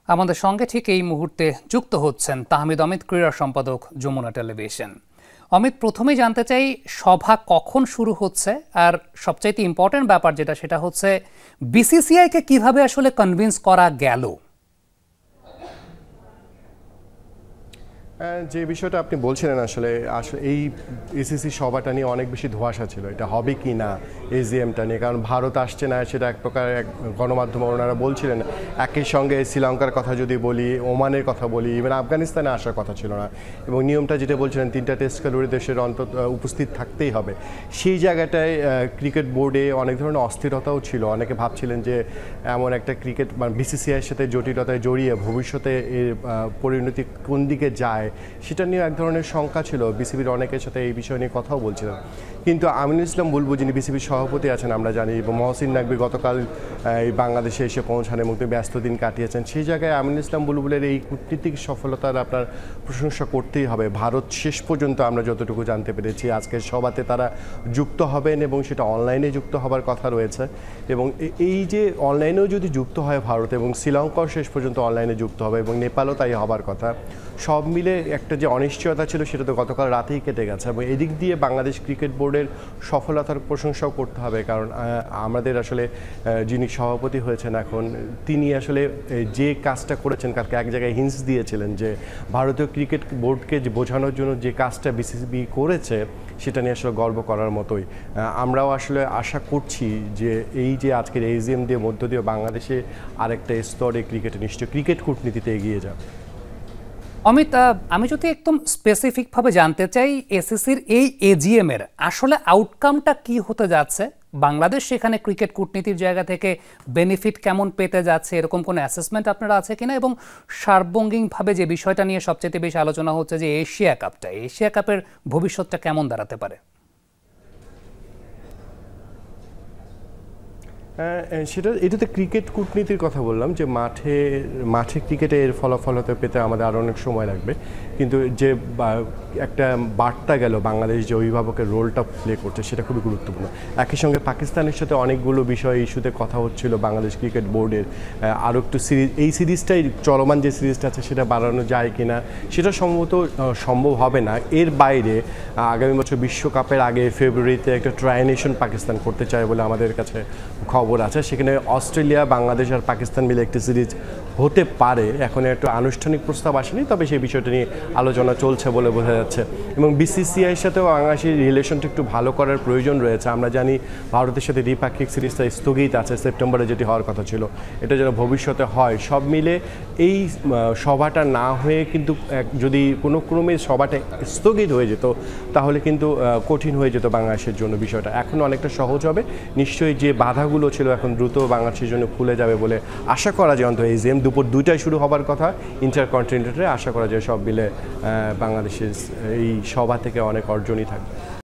আমাদের সঙ্গে ঠিক এই মুহূর্তে যুক্ত হচ্ছেন তাহমিদ অমিত, ক্রীড়া সম্পাদক, যমুনা টেলিভিশন। অমিত, প্রথমেই জানতে চাই সভা কখন শুরু হচ্ছে, আর সবচাইতে ইম্পর্টেন্ট ব্যাপার যেটা সেটা হচ্ছে বিসিসিআইকে কিভাবে আসলে কনভিন্স করা গেল? যে বিষয়টা আপনি বলছিলেন আসলে এই এসিসি সভাটা নিয়ে অনেক বেশি ধোঁয়াশা ছিল, এটা হবে কি না এজিএমটা নিয়ে, কারণ ভারত আসছে না, সেটা এক প্রকার গণমাধ্যমে ওনারা বলছিলেন। একই সঙ্গে শ্রীলঙ্কার কথা যদি বলি, ওমানের কথা বলি, ইভেন আফগানিস্তানে আসার কথা ছিল না, এবং নিয়মটা যেটা বলছিলেন 3টা টেস্ট খেলুড়ে দেশের অন্তত উপস্থিত থাকতেই হবে। সেই জায়গাটায় ক্রিকেট বোর্ডে অনেক ধরনের অস্থিরতাও ছিল। অনেকে ভাবছিলেন যে এমন একটা ক্রিকেট মানে বিসিসিআইয়ের সাথে জটিলতায় জড়িয়ে ভবিষ্যতে এর পরিণতি কোন দিকে যায় সেটা নিয়ে এক ধরনের শঙ্কা ছিল। বিসিবির অনেকের সাথে এই বিষয় নিয়ে কথাও বলছিলেন, কিন্তু আমিনুল ইসলাম বুলবুল, যিনি বিসিবির সভাপতি আছেন আমরা জানি, এবং মহসিন নাকবি গতকাল এই বাংলাদেশে এসে পৌঁছানো এবং ব্যস্ত দিন কাটিয়েছেন, সেই জায়গায় আমিনুল ইসলাম বুলবুলের এই কূটনীতিক সফলতার আপনার প্রশংসা করতেই হবে। ভারত শেষ পর্যন্ত আমরা যতটুকু জানতে পেরেছি আজকের সভাতে তারা যুক্ত হবেন, এবং সেটা অনলাইনে যুক্ত হবার কথা রয়েছে। এবং এই যে অনলাইনেও যদি যুক্ত হয় ভারত, এবং শ্রীলঙ্কাও শেষ পর্যন্ত অনলাইনে যুক্ত হবে, এবং নেপালও তাই হবার কথা, সব মিলে একটা যে অনিশ্চয়তা ছিল সেটা তো গতকাল রাতেই কেটে গেছে। এবং এদিক দিয়ে বাংলাদেশ ক্রিকেট বোর্ডের সফলতার প্রশংসাও করতে হবে, কারণ আমাদের আসলে যিনি সভাপতি হয়েছেন এখন, তিনি আসলে যে কাজটা করেছেন, কালকে এক জায়গায় হিন্টস দিয়েছিলেন যে ভারতীয় ক্রিকেট বোর্ডকে যে বোঝানোর জন্য যে কাজটা বিসিবি করেছে সেটা নিয়ে আসলে গর্ব করার মতোই। আমরাও আসলে আশা করছি যে এই যে আজকের এজিএম দিয়ে মধ্য দিয়ে বাংলাদেশে আরেকটা স্তরে ক্রিকেটে নিশ্চয়ই ক্রিকেট কূটনীতিতে এগিয়ে যাবে। অমিত, আমি যদি একদম স্পেসিফিকভাবে জানতে চাই এসিসির এই এজিএম এর আসলে আউটকামটা কি হতে যাচ্ছে, বাংলাদেশ সেখানে ক্রিকেট কূটনীতির জায়গা থেকে বেনিফিট কেমন পেতে যাচ্ছে, এরকম কোনো অ্যাসেসমেন্ট আপনারা আছে কিনা, এবং সার্বঙ্গিকভাবে যে বিষয়টা নিয়ে সবচেয়ে বেশি আলোচনা হচ্ছে যে এশিয়া কাপের ভবিষ্যৎটা কেমন দাঁড়াতে পারে? এটাতে ক্রিকেট কূটনীতির কথা বললাম, যে মাঠে ক্রিকেটে এর ফলাফল হতে পেতে আমাদের আরও অনেক সময় লাগবে, কিন্তু যে একটা বার্তা গেল বাংলাদেশ যে অভিভাবকের রোলটা প্লে করছে সেটা খুবই গুরুত্বপূর্ণ। একই সঙ্গে পাকিস্তানের সাথে অনেকগুলো বিষয় ইস্যুতে কথা হচ্ছিল বাংলাদেশ ক্রিকেট বোর্ডের, আরও একটু সিরিজ, এই সিরিজটাই চলমান যে সিরিজটা আছে সেটা বাড়ানো যায় কিনা সেটা সম্ভবত সম্ভব হবে না। এর বাইরে আগামী বছর বিশ্বকাপের আগে ফেব্রুয়ারিতে একটা ট্রাই নেশন পাকিস্তান করতে চায় বলে আমাদের কাছে খবর আছে, সেখানে অস্ট্রেলিয়া, বাংলাদেশ আর পাকিস্তান মিলে একটি সিরিজ হতে পারে। এখন একটু আনুষ্ঠানিক প্রস্তাব আসেনি, তবে সেই বিষয়টা নিয়ে আলোচনা চলছে বলে বোঝা যাচ্ছে। এবং বিসিসিআইয়ের সাথেও বাংলাদেশের রিলেশনটা একটু ভালো করার প্রয়োজন রয়েছে। আমরা জানি ভারতের সাথে দ্বিপাক্ষিক সিরিজটা স্থগিত আছে, সেপ্টেম্বরে যেটি হওয়ার কথা ছিল, এটা যেন ভবিষ্যতে হয়। সব মিলে এই সভাটা না হয়ে কিন্তু যদি কোনো ক্রমে সভাটা স্থগিত হয়ে যেত তাহলে কিন্তু কঠিন হয়ে যেত বাংলাদেশের জন্য বিষয়টা। এখন অনেকটা সহজ হবে, নিশ্চয়ই যে বাধাগুলো ছিল এখন দ্রুত বাংলাদেশের জন্য খুলে যাবে বলে আশা করা যায়। অন্তত এজিএম দুপুর 2টায় শুরু হবার কথা ইন্টারকন্টিনেন্টালে, আশা করা যায় সব মিলে বাংলাদেশের এই সভা থেকে অনেক অর্জনই থাকবে।